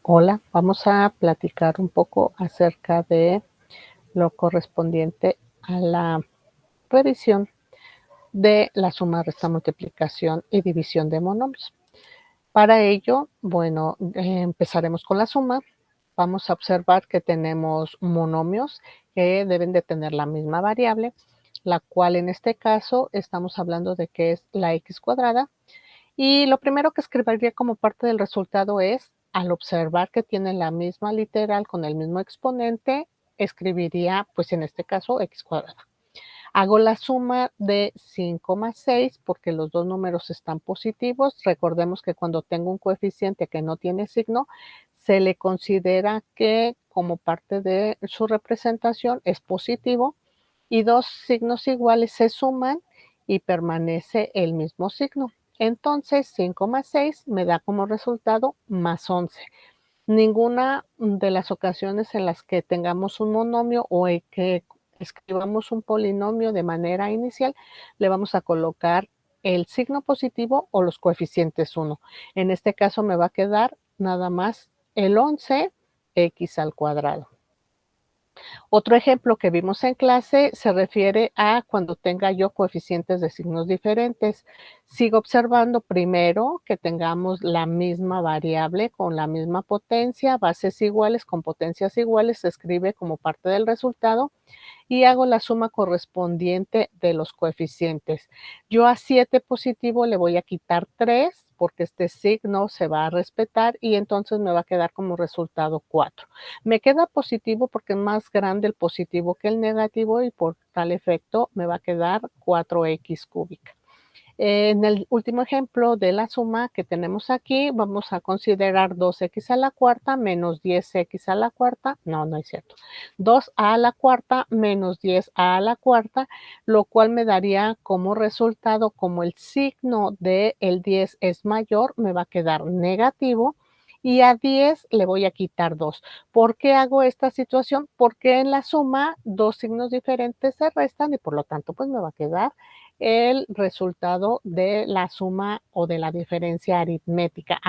Hola, vamos a platicar un poco acerca de lo correspondiente a la revisión de la suma, resta, multiplicación y división de monomios. Para ello, bueno, empezaremos con la suma. Vamos a observar que tenemos monomios que deben de tener la misma variable, la cual en este caso estamos hablando de que es la x cuadrada. Y lo primero que escribiría como parte del resultado es, al observar que tienen la misma literal con el mismo exponente, escribiría, pues en este caso, x cuadrada. Hago la suma de 5 más 6 porque los dos números están positivos. Recordemos que cuando tengo un coeficiente que no tiene signo, se le considera que como parte de su representación es positivo y dos signos iguales se suman y permanece el mismo signo. Entonces, 5 más 6 me da como resultado más 11. Ninguna de las ocasiones en las que tengamos un monomio o que escribamos un polinomio de manera inicial, le vamos a colocar el signo positivo o los coeficientes 1. En este caso me va a quedar nada más el 11x al cuadrado. Otro ejemplo que vimos en clase se refiere a cuando tenga yo coeficientes de signos diferentes. Sigo observando primero que tengamos la misma variable con la misma potencia, bases iguales con potencias iguales, se escribe como parte del resultado y hago la suma correspondiente de los coeficientes. Yo a 7 positivo le voy a quitar 3 porque este signo se va a respetar y entonces me va a quedar como resultado 4. Me queda positivo porque es más grande el positivo que el negativo y por tal efecto me va a quedar 4x cúbica. En el último ejemplo de la suma que tenemos aquí, vamos a considerar 2x a la cuarta menos 10x a la cuarta. No es cierto. 2a a la cuarta menos 10a a la cuarta, lo cual me daría como resultado, como el signo del 10 es mayor, me va a quedar negativo. Y a 10 le voy a quitar 2. ¿Por qué hago esta situación? Porque en la suma dos signos diferentes se restan y por lo tanto pues me va a quedar el resultado de la suma o de la diferencia aritmética.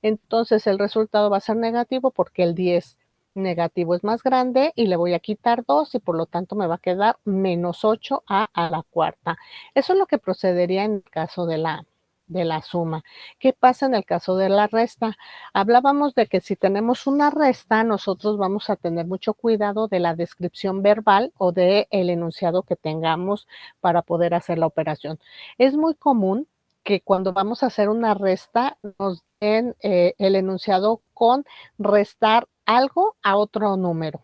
Entonces el resultado va a ser negativo porque el 10 negativo es más grande y le voy a quitar 2 y por lo tanto me va a quedar menos 8a a la cuarta. Eso es lo que procedería en el caso de la suma. ¿Qué pasa en el caso de la resta? Hablábamos de que si tenemos una resta, nosotros vamos a tener mucho cuidado de la descripción verbal o del enunciado que tengamos para poder hacer la operación. Es muy común que cuando vamos a hacer una resta nos den el enunciado con restar algo a otro número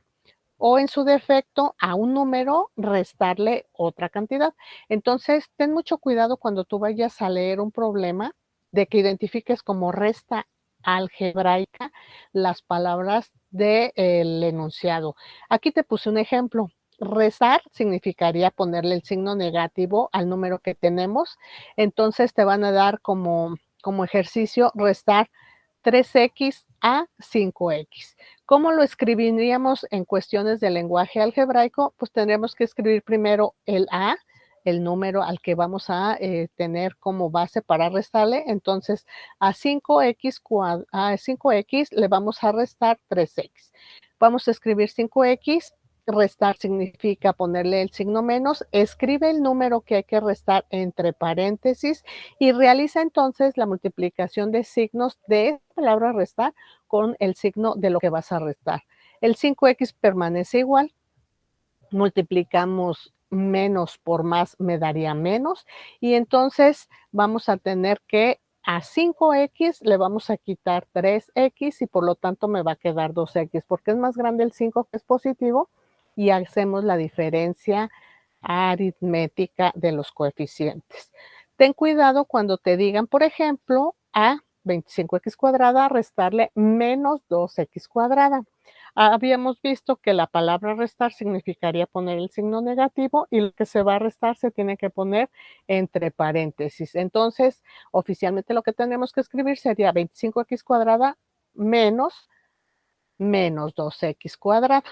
o en su defecto a un número restarle otra cantidad. Entonces, ten mucho cuidado cuando tú vayas a leer un problema de que identifiques como resta algebraica las palabras del enunciado. Aquí te puse un ejemplo. Restar significaría ponerle el signo negativo al número que tenemos. Entonces te van a dar como ejercicio restar 3x a 5x. ¿Cómo lo escribiríamos en cuestiones de lenguaje algebraico? Pues tendríamos que escribir primero el a, el número al que vamos a tener como base para restarle. Entonces, a 5x le vamos a restar 3x. Vamos a escribir 5x. Restar significa ponerle el signo menos. Escribe el número que hay que restar entre paréntesis y realiza entonces la multiplicación de signos de esta palabra restar con el signo de lo que vas a restar. El 5x permanece igual, multiplicamos menos por más me daría menos y entonces vamos a tener que a 5x le vamos a quitar 3x y por lo tanto me va a quedar 2x porque es más grande el 5 que es positivo y hacemos la diferencia aritmética de los coeficientes. Ten cuidado cuando te digan, por ejemplo, a 25x cuadrada restarle menos 2x cuadrada. Habíamos visto que la palabra restar significaría poner el signo negativo y lo que se va a restar se tiene que poner entre paréntesis. Entonces, oficialmente lo que tenemos que escribir sería 25x cuadrada menos 2x cuadrada.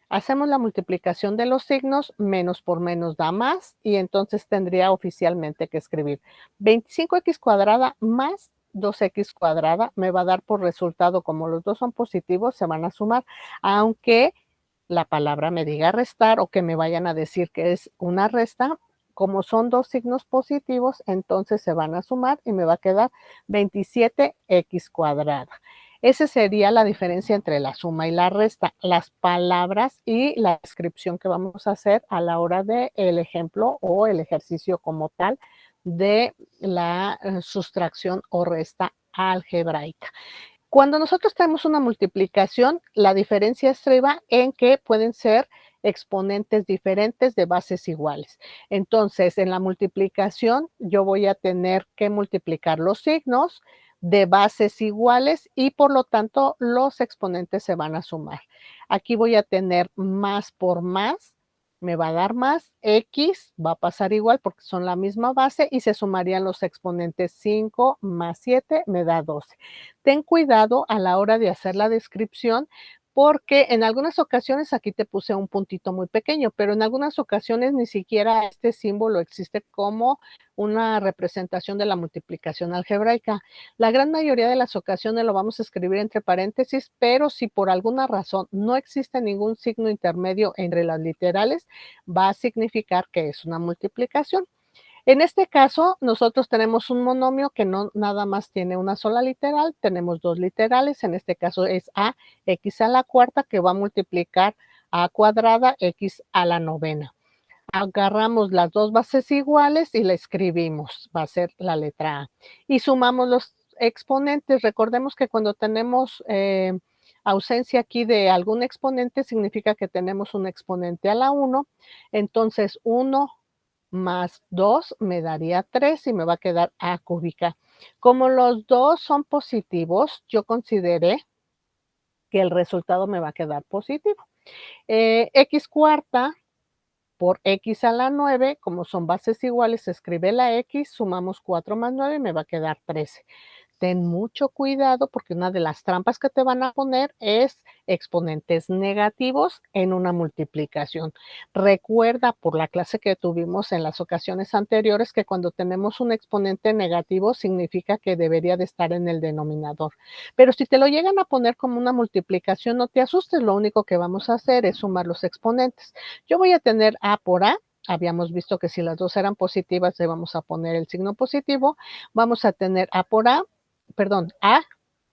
Hacemos la multiplicación de los signos, menos por menos da más, y entonces tendría oficialmente que escribir 25x cuadrada más 2x cuadrada me va a dar por resultado, como los dos son positivos, se van a sumar, aunque la palabra me diga restar o que me vayan a decir que es una resta, como son dos signos positivos, entonces se van a sumar y me va a quedar 27x cuadrada. Esa sería la diferencia entre la suma y la resta, las palabras y la descripción que vamos a hacer a la hora del ejemplo o el ejercicio como tal de la sustracción o resta algebraica. Cuando nosotros tenemos una multiplicación, la diferencia estriba en que pueden ser exponentes diferentes de bases iguales. Entonces, en la multiplicación, yo voy a tener que multiplicar los signos de bases iguales y por lo tanto los exponentes se van a sumar. Aquí voy a tener más por más, me va a dar más, x va a pasar igual porque son la misma base y se sumarían los exponentes 5 más 7 me da 12. Ten cuidado a la hora de hacer la descripción porque en algunas ocasiones aquí te puse un puntito muy pequeño, pero en algunas ocasiones ni siquiera este símbolo existe como una representación de la multiplicación algebraica. La gran mayoría de las ocasiones lo vamos a escribir entre paréntesis, pero si por alguna razón no existe ningún signo intermedio entre las literales, va a significar que es una multiplicación. En este caso, nosotros tenemos un monomio que no nada más tiene una sola literal, tenemos dos literales, en este caso es a x a la cuarta que va a multiplicar a cuadrada x a la novena. Agarramos las dos bases iguales y la escribimos, va a ser la letra A. Y sumamos los exponentes. Recordemos que cuando tenemos ausencia aquí de algún exponente, significa que tenemos un exponente a la 1. Entonces, 1 más 2 me daría 3 y me va a quedar A cúbica. Como los dos son positivos, yo consideré que el resultado me va a quedar positivo. X cuarta por x a la 9, como son bases iguales, se escribe la x, sumamos 4 más 9 y me va a quedar 13. Ten mucho cuidado porque una de las trampas que te van a poner es exponentes negativos en una multiplicación. Recuerda por la clase que tuvimos en las ocasiones anteriores que cuando tenemos un exponente negativo significa que debería de estar en el denominador. Pero si te lo llegan a poner como una multiplicación, no te asustes, lo único que vamos a hacer es sumar los exponentes. Yo voy a tener A por A. Habíamos visto que si las dos eran positivas, le vamos a poner el signo positivo. Vamos a tener A por A, perdón, A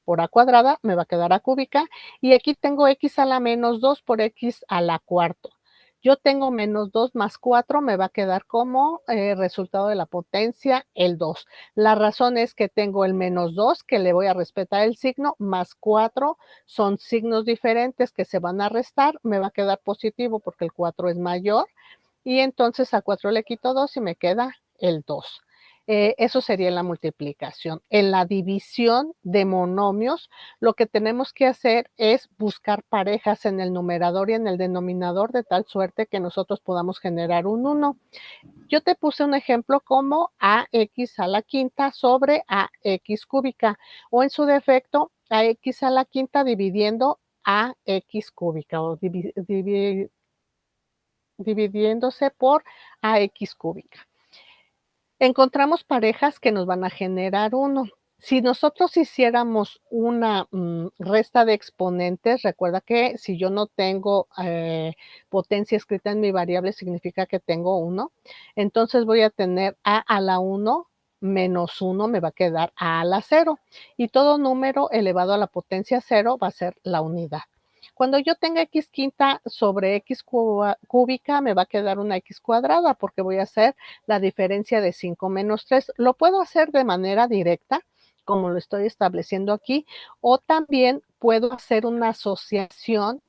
por A cuadrada, me va a quedar A cúbica, y aquí tengo X a la menos 2 por X a la cuarto. Yo tengo menos 2 más 4, me va a quedar como resultado de la potencia el 2. La razón es que tengo el menos 2, que le voy a respetar el signo, más 4, son signos diferentes que se van a restar, me va a quedar positivo porque el 4 es mayor, y entonces a 4 le quito 2 y me queda el 2. Eso sería en la multiplicación. En la división de monomios, lo que tenemos que hacer es buscar parejas en el numerador y en el denominador de tal suerte que nosotros podamos generar un 1. Yo te puse un ejemplo como ax a la quinta sobre ax cúbica o en su defecto ax a la quinta dividiendo ax cúbica o dividiéndose por ax cúbica. Encontramos parejas que nos van a generar 1. Si nosotros hiciéramos una resta de exponentes, recuerda que si yo no tengo potencia escrita en mi variable, significa que tengo 1. Entonces voy a tener a la 1 menos 1 me va a quedar a la 0. Y todo número elevado a la potencia 0 va a ser la unidad. Cuando yo tenga x quinta sobre x cúbica, me va a quedar una x cuadrada porque voy a hacer la diferencia de 5 menos 3. Lo puedo hacer de manera directa, como lo estoy estableciendo aquí, o también puedo hacer una asociación.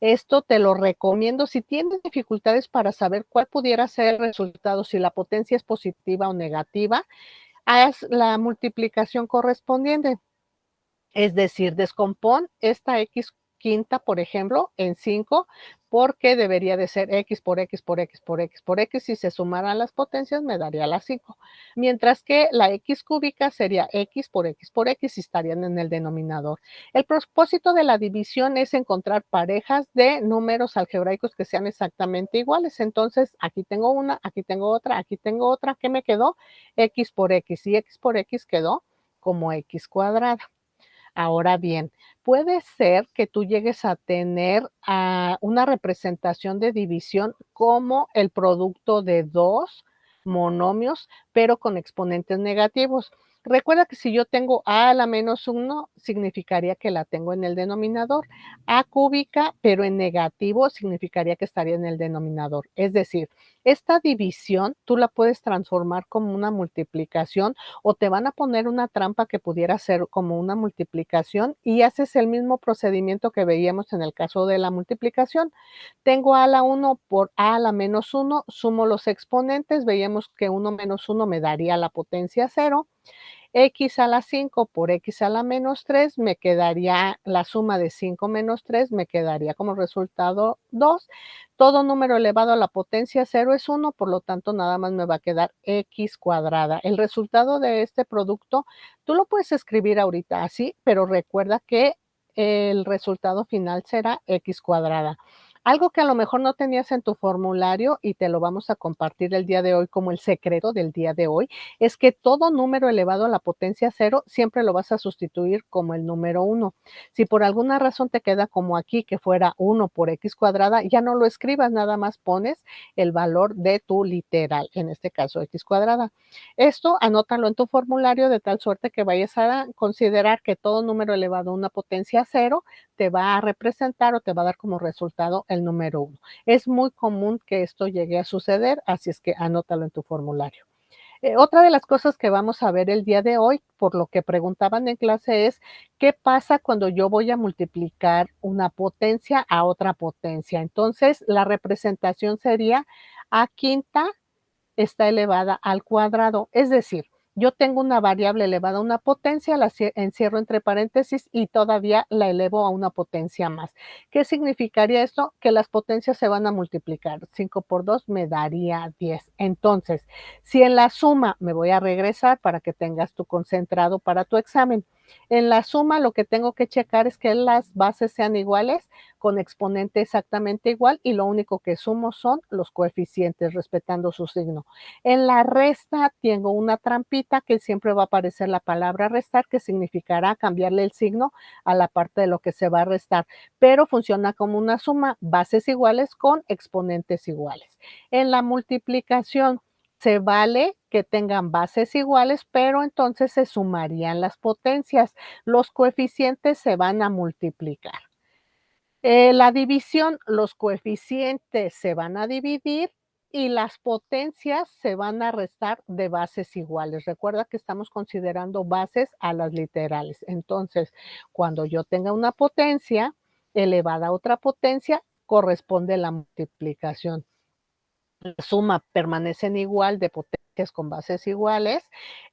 Esto te lo recomiendo si tienes dificultades para saber cuál pudiera ser el resultado, si la potencia es positiva o negativa, haz la multiplicación correspondiente. Es decir, descompón esta x quinta, por ejemplo, en 5, porque debería de ser x por x por x por x por x. Si se sumaran las potencias, me daría las 5. Mientras que la x cúbica sería x por x por x y estarían en el denominador. El propósito de la división es encontrar parejas de números algebraicos que sean exactamente iguales. Entonces, aquí tengo una, aquí tengo otra, aquí tengo otra. ¿Qué me quedó? X por x y x por x quedó como x cuadrada. Ahora bien, puede ser que tú llegues a tener una representación de división como el producto de dos monomios, pero con exponentes negativos. Recuerda que si yo tengo a a la menos 1, significaría que la tengo en el denominador. A cúbica, pero en negativo, significaría que estaría en el denominador. Es decir, esta división tú la puedes transformar como una multiplicación o te van a poner una trampa que pudiera ser como una multiplicación y haces el mismo procedimiento que veíamos en el caso de la multiplicación. Tengo a la 1 por a la menos 1, sumo los exponentes, veíamos que 1 menos 1 me daría la potencia 0. X a la 5 por x a la menos 3 me quedaría la suma de 5 menos 3, me quedaría como resultado 2. Todo número elevado a la potencia 0 es 1, por lo tanto nada más me va a quedar x cuadrada. El resultado de este producto, tú lo puedes escribir ahorita así, pero recuerda que el resultado final será x cuadrada. Algo que a lo mejor no tenías en tu formulario y te lo vamos a compartir el día de hoy como el secreto del día de hoy, es que todo número elevado a la potencia 0 siempre lo vas a sustituir como el número 1. Si por alguna razón te queda como aquí, que fuera 1 por x cuadrada, ya no lo escribas, nada más pones el valor de tu literal, en este caso x cuadrada. Esto anótalo en tu formulario de tal suerte que vayas a considerar que todo número elevado a una potencia 0 te va a representar o te va a dar como resultado el número 1. Es muy común que esto llegue a suceder, así es que anótalo en tu formulario. Otra de las cosas que vamos a ver el día de hoy, por lo que preguntaban en clase, es qué pasa cuando yo voy a multiplicar una potencia a otra potencia. Entonces, la representación sería a quinta está elevada al cuadrado. Es decir, yo tengo una variable elevada a una potencia, la encierro entre paréntesis y todavía la elevo a una potencia más. ¿Qué significaría esto? Que las potencias se van a multiplicar. 5 por 2 me daría 10. Entonces, si en la suma me voy a regresar para que tengas tu concentrado para tu examen. En la suma lo que tengo que checar es que las bases sean iguales, con exponente exactamente igual y lo único que sumo son los coeficientes respetando su signo. En la resta tengo una trampita que siempre va a aparecer la palabra restar, que significará cambiarle el signo a la parte de lo que se va a restar, pero funciona como una suma, bases iguales con exponentes iguales. En la multiplicación se vale que tengan bases iguales, pero entonces se sumarían las potencias. Los coeficientes se van a multiplicar. La división, los coeficientes se van a dividir y las potencias se van a restar de bases iguales. Recuerda que estamos considerando bases a las literales. Entonces, cuando yo tenga una potencia elevada a otra potencia, corresponde la multiplicación. La suma permanecen igual de potencias con bases iguales.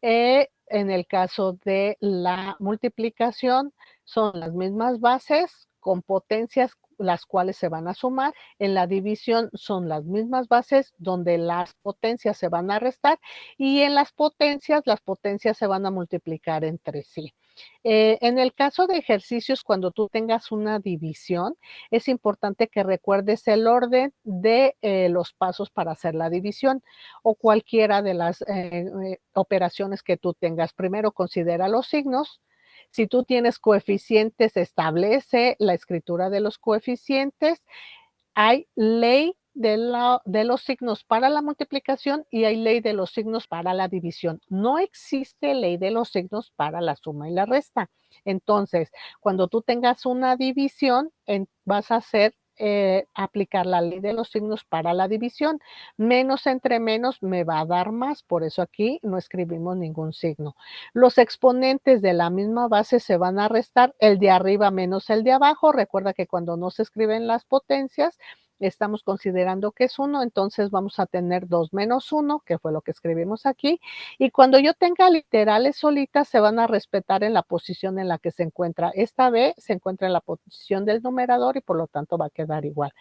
En el caso de la multiplicación, son las mismas bases con potencias las cuales se van a sumar. En la división son las mismas bases donde las potencias se van a restar y en las potencias se van a multiplicar entre sí. En el caso de ejercicios, cuando tú tengas una división, es importante que recuerdes el orden de los pasos para hacer la división o cualquiera de las operaciones que tú tengas. Primero considera los signos. Si tú tienes coeficientes, establece la escritura de los coeficientes. Hay ley de los signos para la multiplicación y hay ley de los signos para la división. No existe ley de los signos para la suma y la resta. Entonces, cuando tú tengas una división, vas a hacer aplicar la ley de los signos para la división. Menos entre menos me va a dar más, por eso aquí no escribimos ningún signo. Los exponentes de la misma base se van a restar, el de arriba menos el de abajo. Recuerda que cuando no se escriben las potencias, estamos considerando que es 1, entonces vamos a tener 2 menos 1, que fue lo que escribimos aquí, y cuando yo tenga literales solitas, se van a respetar en la posición en la que se encuentra. Esta B se encuentra en la posición del numerador y por lo tanto va a quedar igual.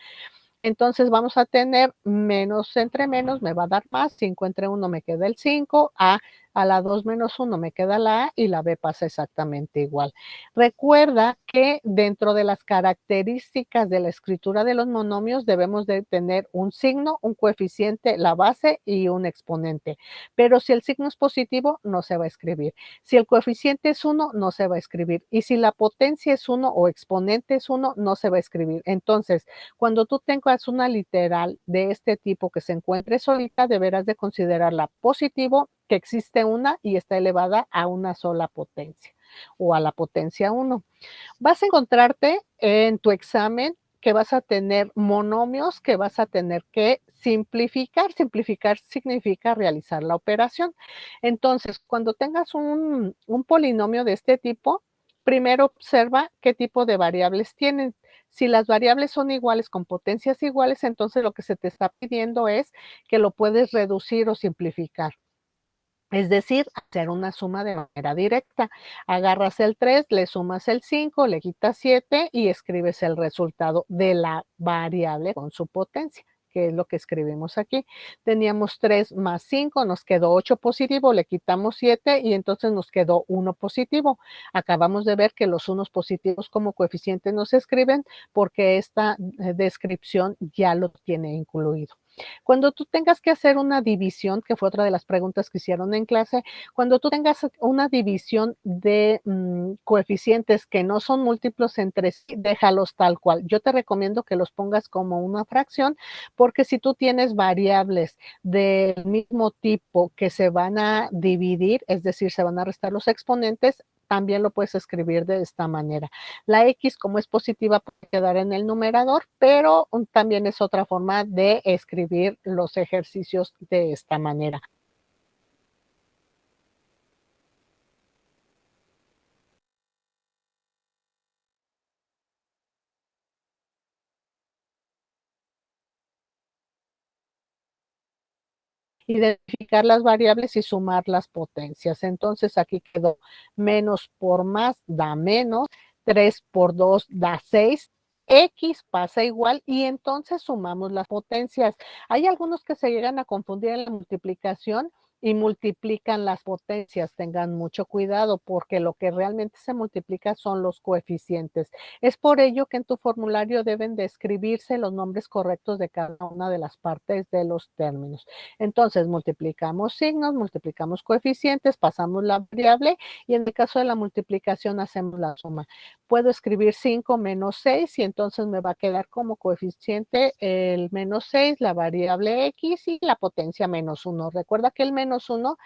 Entonces vamos a tener menos entre menos, me va a dar más, 5 entre 1 me queda el 5, a A la 2 menos 1 me queda la A y la B pasa exactamente igual. Recuerda que dentro de las características de la escritura de los monomios debemos de tener un signo, un coeficiente, la base y un exponente. Pero si el signo es positivo, no se va a escribir. Si el coeficiente es 1, no se va a escribir. Y si la potencia es 1 o exponente es 1, no se va a escribir. Entonces, cuando tú tengas una literal de este tipo que se encuentre solita, deberás de considerarla positivo, que existe una y está elevada a una sola potencia o a la potencia 1. Vas a encontrarte en tu examen que vas a tener monomios que vas a tener que simplificar. Simplificar significa realizar la operación. Entonces, cuando tengas un polinomio de este tipo, primero observa qué tipo de variables tienen. Si las variables son iguales con potencias iguales, entonces lo que se te está pidiendo es que lo puedes reducir o simplificar. Es decir, hacer una suma de manera directa. Agarras el 3, le sumas el 5, le quitas 7 y escribes el resultado de la variable con su potencia, que es lo que escribimos aquí. Teníamos 3 más 5, nos quedó 8 positivo, le quitamos 7 y entonces nos quedó 1 positivo. Acabamos de ver que los unos positivos como coeficiente no se escriben porque esta descripción ya lo tiene incluido. Cuando tú tengas que hacer una división, que fue otra de las preguntas que hicieron en clase, cuando tú tengas una división de coeficientes que no son múltiplos entre sí, déjalos tal cual. Yo te recomiendo que los pongas como una fracción, porque si tú tienes variables del mismo tipo que se van a dividir, es decir, se van a restar los exponentes, también lo puedes escribir de esta manera. La X, como es positiva, puede quedar en el numerador, pero también es otra forma de escribir los ejercicios de esta manera. Identificar las variables y sumar las potencias. Entonces aquí quedó menos por más da menos, 3 por 2 da 6, X pasa igual y entonces sumamos las potencias. Hay algunos que se llegan a confundir en la multiplicación y multiplican las potencias. Tengan mucho cuidado porque lo que realmente se multiplica son los coeficientes. Es por ello que en tu formulario deben de escribirse los nombres correctos de cada una de las partes de los términos. Entonces, multiplicamos signos, multiplicamos coeficientes, pasamos la variable y en el caso de la multiplicación hacemos la suma. Puedo escribir 5 menos 6 y entonces me va a quedar como coeficiente el menos 6, la variable X y la potencia menos 1. Recuerda que el menos 1,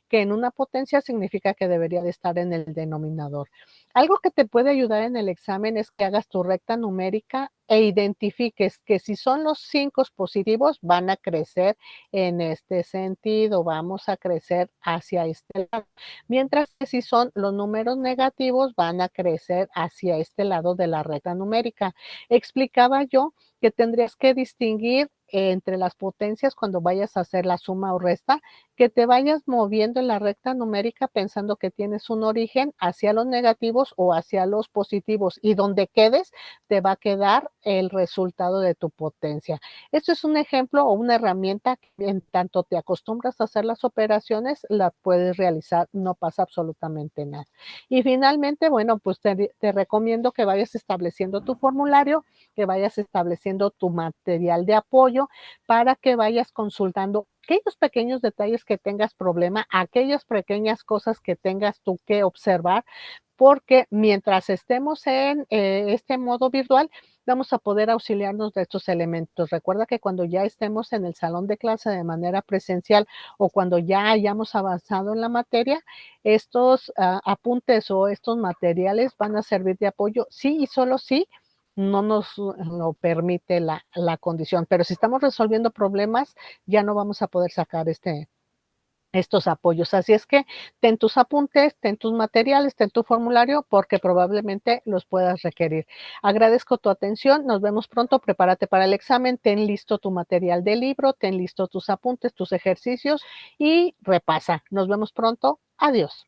que en una potencia significa que debería de estar en el denominador. Algo que te puede ayudar en el examen es que hagas tu recta numérica e identifiques que si son los 5 positivos van a crecer en este sentido, vamos a crecer hacia este lado. Mientras que si son los números negativos van a crecer hacia este lado de la recta numérica. Explicaba yo que tendrías que distinguir entre las potencias cuando vayas a hacer la suma o resta, que te vayas moviendo en la recta numérica pensando que tienes un origen hacia los negativos o hacia los positivos y donde quedes te va a quedar el resultado de tu potencia. Esto es un ejemplo o una herramienta que en tanto te acostumbras a hacer las operaciones, la puedes realizar, no pasa absolutamente nada. Y finalmente, bueno, pues te recomiendo que vayas estableciendo tu formulario, que vayas estableciendo tu material de apoyo para que vayas consultando aquellos pequeños detalles que tengas problema, aquellas pequeñas cosas que tengas tú que observar, porque mientras estemos en este modo virtual, vamos a poder auxiliarnos de estos elementos. Recuerda que cuando ya estemos en el salón de clase de manera presencial o cuando ya hayamos avanzado en la materia, estos apuntes o estos materiales van a servir de apoyo, sí y solo sí no nos lo permite la condición. Pero si estamos resolviendo problemas, ya no vamos a poder sacar estos apoyos. Así es que ten tus apuntes, ten tus materiales, ten tu formulario, porque probablemente los puedas requerir. Agradezco tu atención, nos vemos pronto, prepárate para el examen, ten listo tu material de libro, ten listo tus apuntes, tus ejercicios y repasa. Nos vemos pronto, adiós.